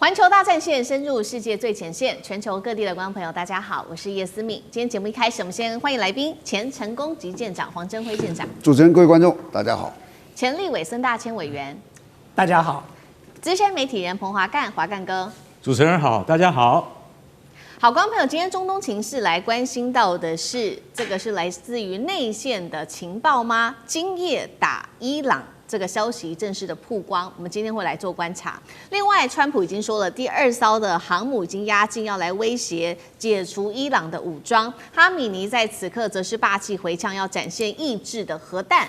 环球大战线深入世界最前线，全球各地的观众朋友，大家好，我是叶思敏。今天节目一开始，我们先欢迎来宾前成功级舰长黄镇辉舰长，主持人、各位观众，大家好；前立委孙大千委员，大家好；资深媒体人彭华干，华干哥，主持人好，大家好。好，观众朋友，今天中东情势来关心到的是，这个是来自于内线的情报吗？今夜打伊朗。这个消息正式的曝光，我们今天会来做观察。另外，川普已经说了，第二艘的航母已经压境，要来威胁解除伊朗的武装。哈米尼在此刻则是霸气回呛，要展现意志的核弹。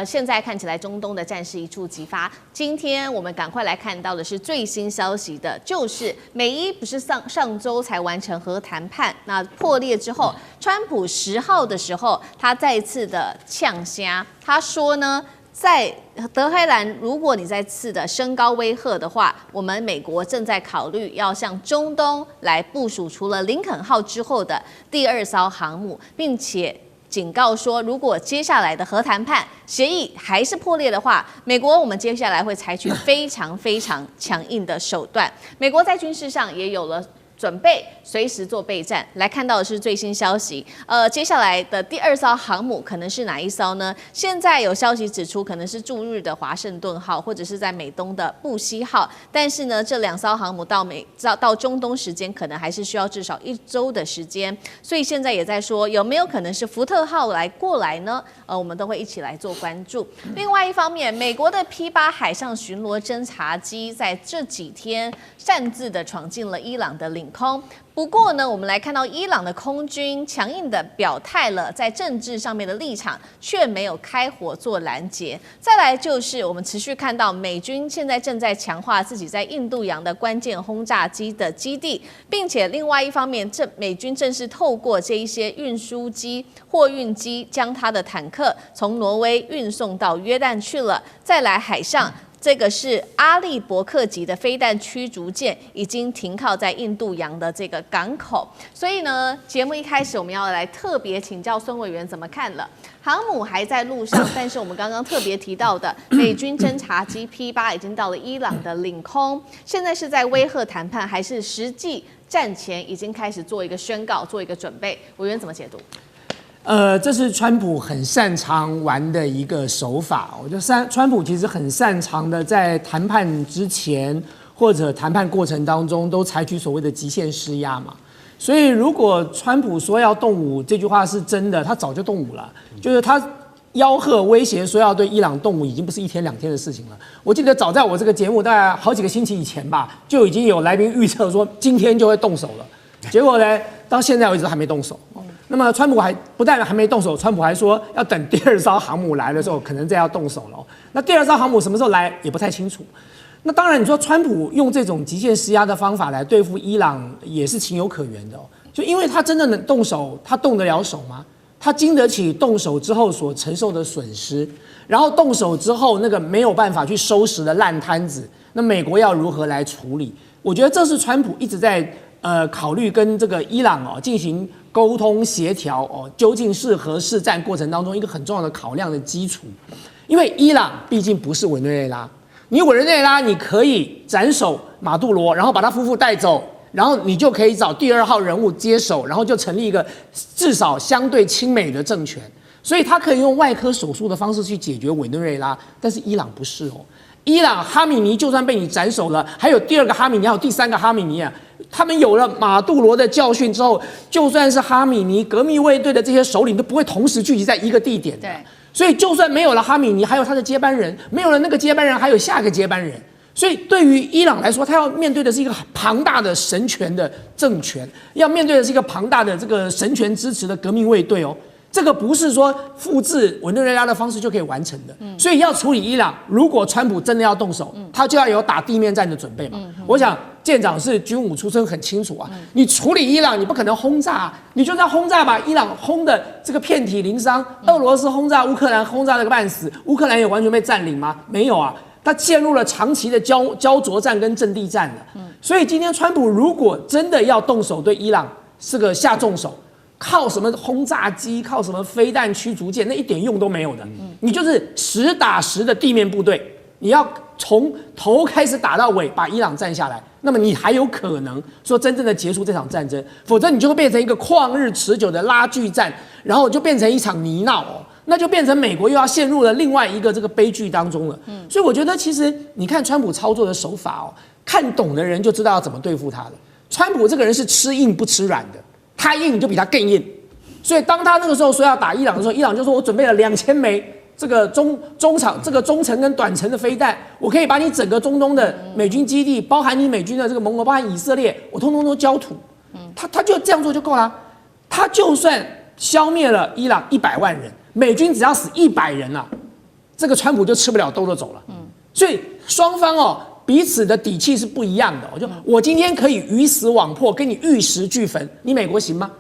现在看起来中东的战事一触即发。今天我们赶快来看到的是最新消息的，就是美伊不是上周才完成核谈判，那破裂之后，川普10号的时候，他再次的呛虾，他说呢，在德黑兰，如果你再次的升高威吓的话，我们美国正在考虑要向中东来部署除了林肯号之后的第二艘航母，并且警告说，如果接下来的核谈判协议还是破裂的话，美国我们接下来会采取非常非常强硬的手段。美国在军事上也有了准备，随时做备战。来看到的是最新消息，接下来的第二艘航母可能是哪一艘呢？现在有消息指出，可能是驻日的华盛顿号，或者是在美东的布希号。但是呢，这2艘航母到中东时间可能还是需要至少1周的时间。所以现在也在说，有没有可能是福特号过来呢？我们都会一起来做关注。另外一方面，美国的 P8海上巡逻侦察机在这几天擅自的闯进了伊朗的领空。不过呢，我们来看到伊朗的空军强硬的表态了，在政治上面的立场却没有开火做拦截。再来就是我们持续看到美军现在正在强化自己在印度洋的关键轰炸机的基地，并且另外一方面，美军正是透过这一些运输机、货运机，将它的坦克从挪威运送到约旦去了。再来海上，这个是阿利伯克级的飞弹驱逐舰已经停靠在印度洋的这个港口，所以呢，节目一开始我们要来特别请教孙委员怎么看了。航母还在路上，但是我们刚刚特别提到的美军侦察机 P8已经到了伊朗的领空，现在是在威吓谈判，还是实际战前已经开始做一个宣告、做一个准备？委员怎么解读？这是川普很擅长玩的一个手法。我觉得川普其实很擅长的，在谈判之前或者谈判过程当中，都采取所谓的极限施压嘛。所以，如果川普说要动武，这句话是真的，他早就动武了。就是他吆喝威胁说要对伊朗动武，已经不是1天2天的事情了。我记得早在我这个节目大概好几个星期以前吧，就已经有来宾预测说今天就会动手了。结果呢，到现在为止都还没动手。那么川普不但还没动手，川普还说要等第二艘航母来的时候，可能再要动手了。那第二艘航母什么时候来也不太清楚。那当然，你说川普用这种极限施压的方法来对付伊朗，也是情有可原的。就因为他真的能动手，他动得了手吗？他经得起动手之后所承受的损失，然后动手之后那个没有办法去收拾的烂摊子，那美国要如何来处理？我觉得这是川普一直在考虑跟这个伊朗进行沟通协调究竟是何试战过程当中一个很重要的考量的基础。因为伊朗毕竟不是委内瑞拉，你委内瑞拉你可以斩首马杜罗，然后把他夫妇带走，然后你就可以找第2号人物接手，然后就成立一个至少相对亲美的政权。所以他可以用外科手术的方式去解决委内瑞拉，但是伊朗不是哦。伊朗哈米尼就算被你斩首了，还有第2个哈米尼，还有第3个哈米尼啊。他们有了马杜罗的教训之后，就算是哈米尼革命卫队的这些首领都不会同时聚集在一个地点的。对，所以就算没有了哈米尼，还有他的接班人，没有了那个接班人，还有下个接班人。所以对于伊朗来说，他要面对的是一个庞大的神权的政权，要面对的是一个庞大的这个神权支持的革命卫队哦。这个不是说复制委内瑞拉的方式就可以完成的，所以要处理伊朗，如果川普真的要动手，他就要有打地面战的准备嘛。我想舰长是军武出身，很清楚啊。你处理伊朗，你不可能轰炸，你就算轰炸把伊朗轰的这个遍体鳞伤，俄罗斯轰炸乌克兰轰炸了个半死，乌克兰也完全被占领吗？没有啊，他陷入了长期的焦灼战跟阵地战了。所以今天川普如果真的要动手对伊朗是个下重手，靠什么轰炸机，靠什么飞弹驱逐舰，那一点用都没有的。你就是实打实的地面部队，你要从头开始打到尾，把伊朗占下来，那么你还有可能说真正的结束这场战争，否则你就会变成一个旷日持久的拉锯战，然后就变成一场泥淖哦，那就变成美国又要陷入了另外一个这个悲剧当中了。所以我觉得其实你看川普操作的手法哦，看懂的人就知道要怎么对付他了。川普这个人是吃硬不吃软的，他硬你就比他更硬。所以当他那个时候说要打伊朗的时候，伊朗就说我准备了2000枚这个中程跟短程的飞弹，我可以把你整个中东的美军基地，包含你美军的这个盟国，包含以色列，我通通都焦土。他就这样做就够了。他就算消灭了伊朗100万人，美军只要死100人啊，这个川普就吃不了兜着走了。所以双方哦彼此的底气是不一样的。我今天可以鱼死网破，跟你玉石俱焚，你美国行吗？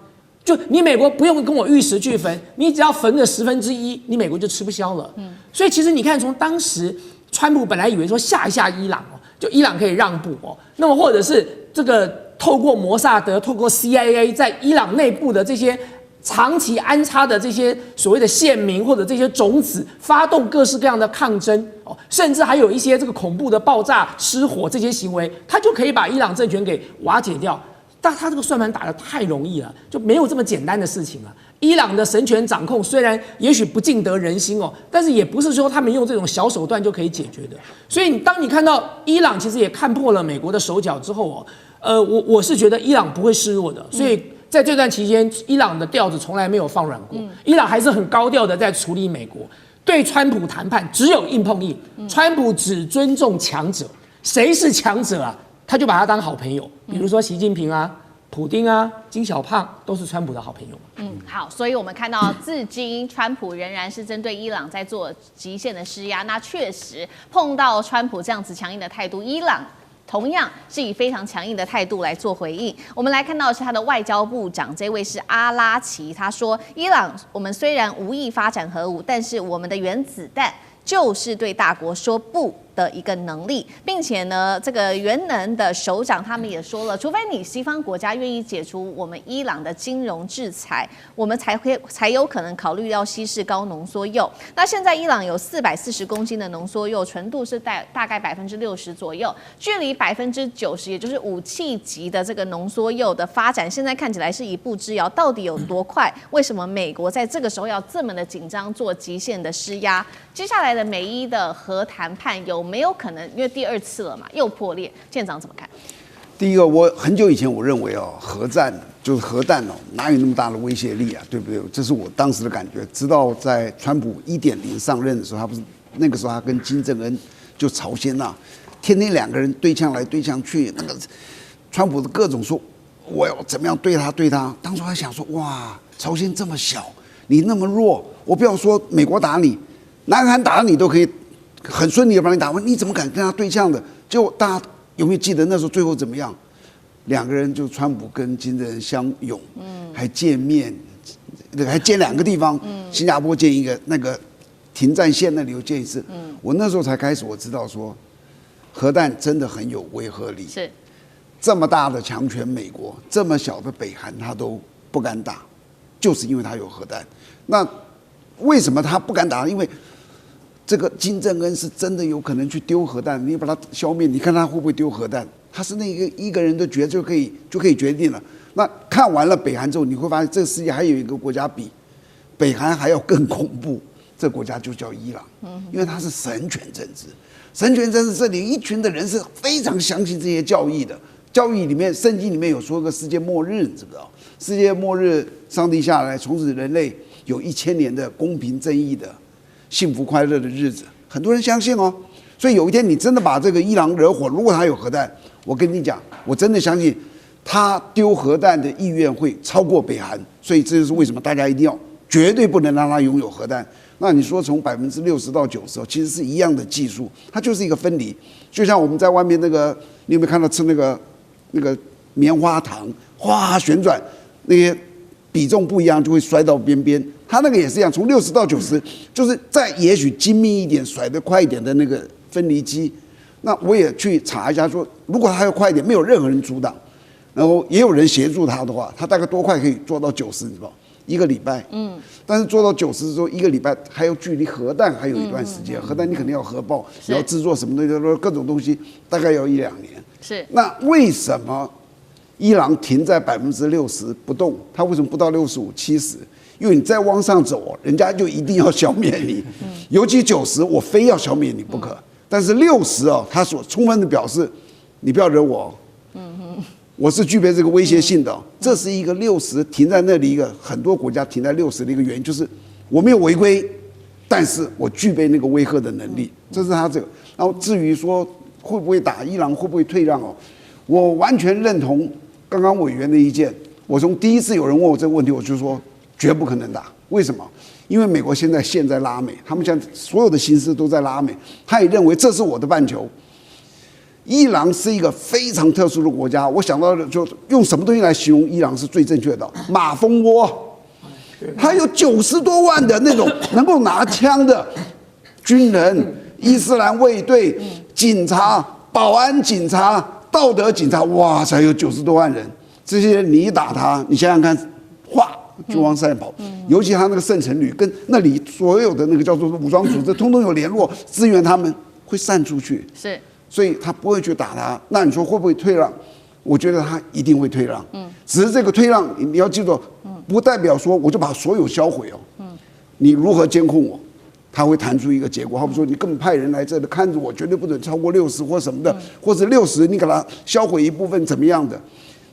就你美国不用跟我玉石俱焚，你只要焚个1/10，你美国就吃不消了。所以其实你看，从当时川普本来以为说吓一吓伊朗哦，就伊朗可以让步哦，那么或者是这个透过摩萨德、透过 CIA 在伊朗内部的这些长期安插的这些所谓的县民或者这些种子，发动各式各样的抗争哦，甚至还有一些这个恐怖的爆炸、失火这些行为，他就可以把伊朗政权给瓦解掉。但他这个算盘打得太容易了，就没有这么简单的事情了。伊朗的神权掌控虽然也许不尽得人心哦，但是也不是说他们用这种小手段就可以解决的。所以当你看到伊朗其实也看破了美国的手脚之后哦，我是觉得伊朗不会示弱的。所以在这段期间，伊朗的调子从来没有放软过，伊朗还是很高调的在处理美国。对川普谈判只有硬碰硬，川普只尊重强者，谁是强者啊？他就把他当好朋友，比如说习近平啊、普丁啊、金小胖都是川普的好朋友。好，所以我们看到至今川普仍然是针对伊朗在做极限的施压。那确实碰到川普这样子强硬的态度，伊朗同样是以非常强硬的态度来做回应。我们来看到的是他的外交部长，这位是阿拉奇，他说：伊朗我们虽然无意发展核武，但是我们的原子弹就是对大国说不的一个能力，并且呢，这个原能的首长他们也说了，除非你西方国家愿意解除我们伊朗的金融制裁，我们才有可能考虑要稀释高浓缩铀。那现在伊朗有440公斤的浓缩铀，纯度是大概60%左右，距离90%，也就是武器级的这个浓缩铀的发展，现在看起来是一步之遥。到底有多快？为什么美国在这个时候要这么的紧张，做极限的施压？接下来的美伊的核谈判有没有可能，因为第2次了嘛，又破裂？舰长怎么看？第一个，我很久以前我认为核战就是核弹哪有那么大的威胁力啊，对不对？这是我当时的感觉。直到在川普1.0上任的时候，他不是那个时候他跟金正恩就朝鲜天天2个人对枪来对枪去，那个川普的各种说我要怎么样对他。当时还想说，哇，朝鲜这么小，你那么弱，我不要说美国打你，南韩打你都可以很顺利的把你打完，你怎么敢跟他对呛的？结果大家有没有记得那时候最后怎么样？2个人就川普跟金正恩相拥，还见面，还见2个地方，新加坡见一个，那个停战线那里又见一次。我那时候才开始我知道说，核弹真的很有威慑力。是这么大的强权美国，这么小的北韩他都不敢打，就是因为他有核弹。那为什么他不敢打？因为这个金正恩是真的有可能去丢核弹，你把他消灭，你看他会不会丢核弹？他是那个一个人的就可以决定了。那看完了北韩之后，你会发现这个世界还有一个国家比北韩还要更恐怖，这个国家就叫伊朗，因为它是神权政治。神权政治这里一群的人是非常相信这些教义的。教义里面，圣经里面有说个世界末日，你知不知道？世界末日，上帝下来，从此人类有1000年的公平正义的幸福快乐的日子，很多人相信哦。所以有一天你真的把这个伊朗惹火，如果他有核弹，我跟你讲，我真的相信他丢核弹的意愿会超过北韩。所以这就是为什么大家一定要绝对不能让他拥有核弹。那你说从60%到90%，其实是一样的技术，它就是一个分离。就像我们在外面那个，你有没有看到吃那个棉花糖，哗旋转，那些比重不一样就会摔到边边。它那个也是一样，从60到90，就是再也许精密一点、甩得快一点的那个分离机。那我也去查一下说，如果它要快一点，没有任何人阻挡，然后也有人协助它的话，它大概多快可以做到90，你知道？ 1个礼拜，但是做到90之后1个礼拜还有距离核弹还有一段时间，核弹你肯定要核爆，你要制作什么东西，各种东西大概要1-2年。是，那为什么伊朗停在60%不动？它为什么不到65、70？因为你再往上走，人家就一定要消灭你，尤其90，我非要消灭你不可。但是60哦，他所充分的表示，你不要惹我，我是具备这个威胁性的。这是一个60停在那里一个很多国家停在60的一个原因，就是我没有违规，但是我具备那个威吓的能力，这是他这个。然后至于说会不会打伊朗，会不会退让哦，我完全认同刚刚委员的意见。我从第一次有人问我这个问题，我就说绝不可能打。为什么？因为美国现在拉美，他们现在所有的心思都在拉美，他也认为这是我的半球。伊朗是一个非常特殊的国家，我想到的就用什么东西来形容伊朗是最正确的？马蜂窝，他有90多万的那种能够拿枪的军人、伊斯兰卫队、警察、保安警察、道德警察，哇塞，有90多万人。这些人你一打他，你想想看，哗就往上跑。尤其他那个圣城旅跟那里所有的那个叫做武装组织，通通有联络，支援他们会散出去。是。所以他不会去打他。那你说会不会退让？我觉得他一定会退让。只是这个退让你要记住，不代表说我就把所有销毁哦。你如何监控我？他会谈出一个结果。好比说，你根本派人来这里看着我，绝对不准超过60或什么的，或者60你给他销毁一部分怎么样的？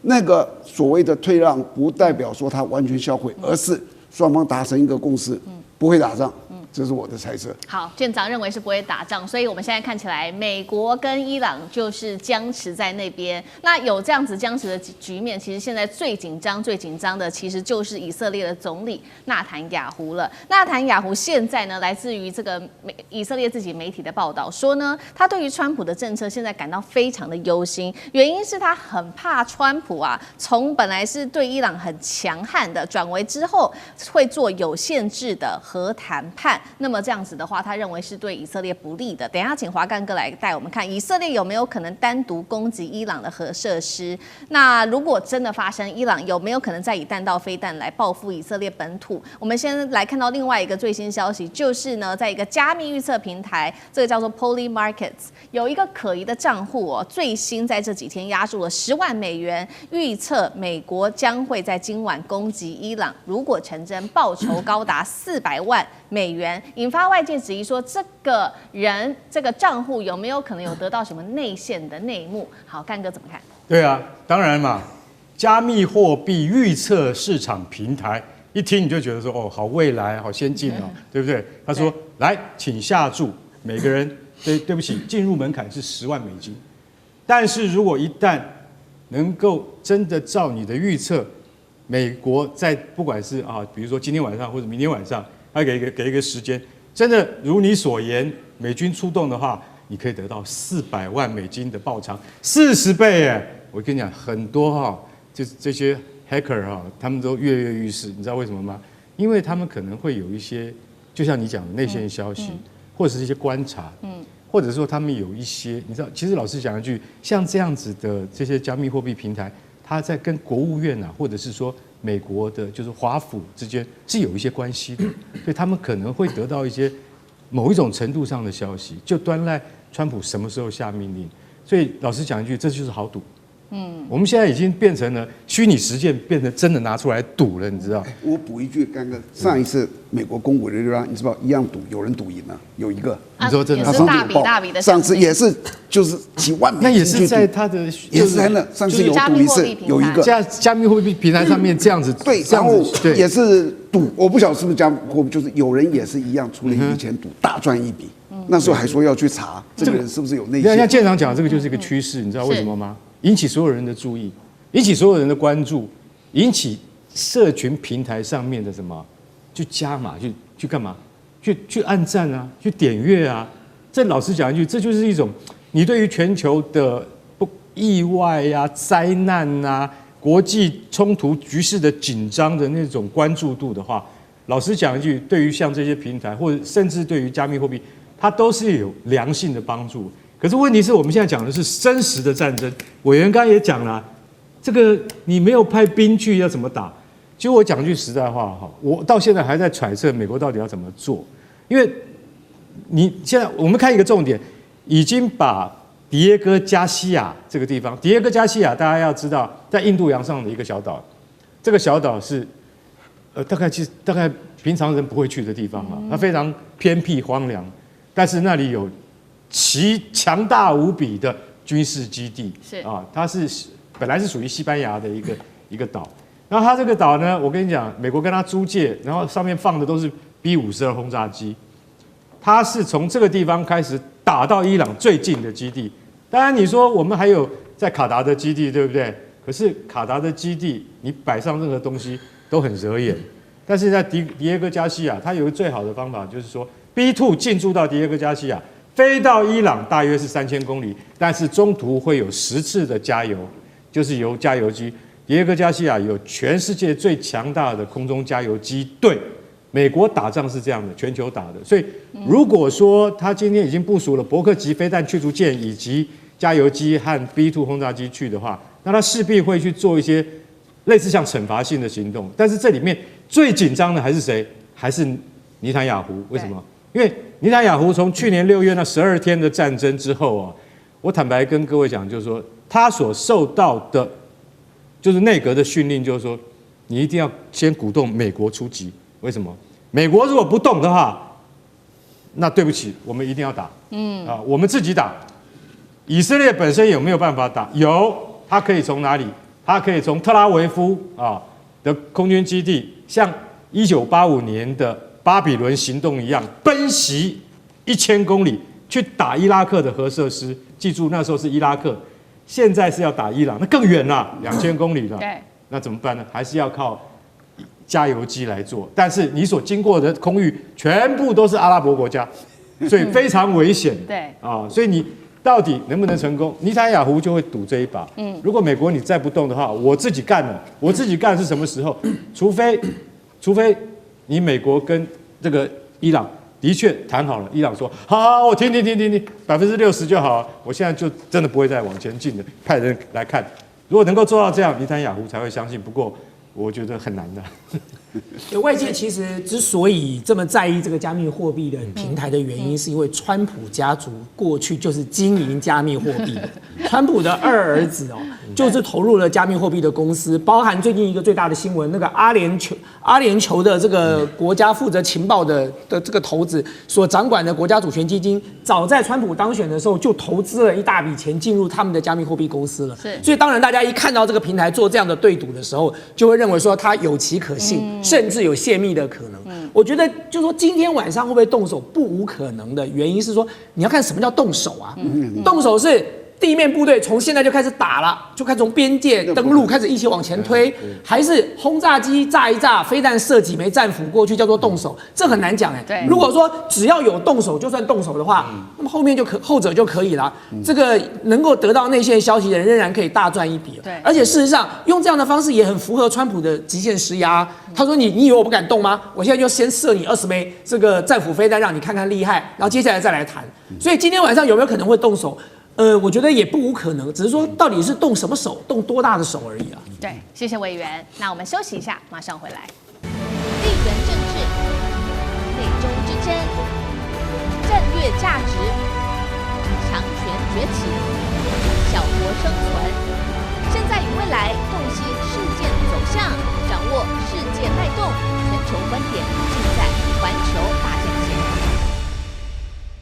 那个所谓的退让，不代表说他完全销毁，而是双方达成一个共识，不会打仗。这是我的猜测。好，舰长认为是不会打仗，所以我们现在看起来，美国跟伊朗就是僵持在那边。那有这样子僵持的局面，其实现在最紧张的，其实就是以色列的总理纳坦雅胡了。纳坦雅胡现在呢，来自于这个以色列自己媒体的报道说呢，他对于川普的政策现在感到非常的忧心，原因是他很怕川普啊，从本来是对伊朗很强悍的，转为之后会做有限制的核谈判。那么这样子的话，他认为是对以色列不利的。等一下请华干哥来带我们看，以色列有没有可能单独攻击伊朗的核设施？那如果真的发生，伊朗有没有可能再以弹道飞弹来报复以色列本土？我们先来看到另外一个最新消息，就是呢，在一个加密预测平台，这个叫做 Polymarkets， 有一个可疑的账户哦，最新在这几天押注了10万美元，预测美国将会在今晚攻击伊朗，如果成真，报酬高达400万美元，引发外界质疑说，这个人这个账户有没有可能有得到什么内线的内幕？好，干哥怎么看？对啊，当然嘛，加密货币预测市场平台，一听你就觉得说，哦，好未来，好先进哦，对不对？他说，来，请下注，每个人，对不起，进入门槛是10万美金，但是如果一旦能够真的照你的预测，美国在不管是比如说今天晚上或者明天晚上。他给一个时间，真的如你所言，美军出动的话，你可以得到400万美金的报偿，40倍耶！我跟你讲，很多这些 hacker 他们都跃跃欲试，你知道为什么吗？因为他们可能会有一些，就像你讲的内线消息，或者是一些观察，或者说他们有一些，你知道，其实老实讲一句，像这样子的这些加密货币平台，它在跟国务院或者是说。美国的就是华府之间是有一些关系的，所以他们可能会得到一些某一种程度上的消息，就端赖川普什么时候下命令。所以老实讲一句，这就是豪赌。我们现在已经变成了虚拟实践，变成真的拿出来赌了，你知道？我补一句，刚刚上一次美国公股的地方，你知道一样赌，有人赌赢了，有一个，你说真的，也是大笔的，上次也是就是几万美金，那也是在他的，也是在那上次有赌一次，有一个加密货币平台上面这样子，对，然后也是赌，我不晓得是不是加密货币，就是有人也是一样出了一笔钱赌，大赚一笔。那时候还说要去查这个人是不是有内线。像舰长讲，这个就是一个趋势，你知道为什么吗？引起所有人的注意，引起所有人的关注，引起社群平台上面的什么，去加码，去干嘛？去按赞啊，去点阅啊。这老实讲一句，这就是一种你对于全球的意外啊、灾难啊、国际冲突局势的紧张的那种关注度的话，老实讲一句，对于像这些平台，或者甚至对于加密货币，它都是有良性的帮助。可是问题是我们现在讲的是真实的战争，委员刚才也讲了，这个你没有派兵去要怎么打？其实我讲句实在话哈，我到现在还在揣测美国到底要怎么做，因为你现在我们看一个重点，已经把迪耶戈加西亚这个地方，迪耶戈加西亚大家要知道，在印度洋上的一个小岛，这个小岛是大概平常人不会去的地方嘛，它非常偏僻荒凉，但是那里有其强大无比的军事基地，是啊，它是本来是属于西班牙的一个岛。然后它这个岛呢，我跟你讲，美国跟它租借，然后上面放的都是 B-52轰炸机，它是从这个地方开始打到伊朗最近的基地。当然你说我们还有在卡达的基地，对不对？可是卡达的基地你摆上任何东西都很惹眼。但是在迪耶戈加西亚，它有一个最好的方法，就是说 B-2进驻到迪耶戈加西亚，飞到伊朗大约是3000公里，但是中途会有10次的加油，就是由加油机。迪耶戈加西亚有全世界最强大的空中加油机队，美国打仗是这样的，全球打的。所以如果说他今天已经部署了伯克级飞弹驱逐舰以及加油机和 B-2轰炸机去的话，那他势必会去做一些类似像惩罚性的行动。但是这里面最紧张的还是谁？还是尼坦雅胡？为什么？因为尼坦雅胡从去年6月那12天的战争之后啊，我坦白跟各位讲，就是说他所受到的。就是内阁的训令，就是说，你一定要先鼓动美国出击。为什么？美国如果不动的话，那对不起，我们一定要打。我们自己打。以色列本身有没有办法打？有，它可以从哪里？它可以从特拉维夫的空军基地，像1985年的巴比伦行动一样，奔袭1000公里去打伊拉克的核设施。记住，那时候是伊拉克。现在是要打伊朗，那更远了，2000公里了。对，那怎么办呢？还是要靠加油机来做。但是你所经过的空域全部都是阿拉伯国家，所以非常危险。对所以你到底能不能成功？尼坦雅胡就会赌这一把。如果美国你再不动的话，我自己干了。我自己干是什么时候？除非你美国跟这个伊朗。的确谈好了，伊朗说好，我停，60%就好，我现在就真的不会再往前进的，派人来看。如果能够做到这样，尼坦雅胡才会相信。不过我觉得很难的。外界其实之所以这么在意这个加密货币的平台的原因，是因为川普家族过去就是经营加密货币的。川普的2儿子就是投入了加密货币的公司，包含最近一个最大的新闻，那个阿联酋的这个国家负责情报的这个头子所掌管的国家主权基金，早在川普当选的时候就投资了一大笔钱进入他们的加密货币公司了。所以当然大家一看到这个平台做这样的对赌的时候，就会认为说它有其可信，甚至有泄密的可能。我觉得就是说今天晚上会不会动手不无可能的原因是说，你要看什么叫动手啊？动手是地面部队从现在就开始打了，就开始从边界登陆开始一起往前推，还是轰炸机炸一炸，飞弹射几枚战斧过去叫做动手？这很难讲哎。如果说只要有动手就算动手的话，那么后面后者就可以了。这个能够得到内线消息的人仍然可以大赚一笔。而且事实上用这样的方式也很符合川普的极限施压。他说你以为我不敢动吗？我现在就先射你20枚这个战斧飞弹，让你看看厉害，然后接下来再来谈。所以今天晚上有没有可能会动手？我觉得也不无可能，只是说到底是动什么手，动多大的手而已啊。对，谢谢委员。那我们休息一下，马上回来。地缘政治、美中之争、战略价值。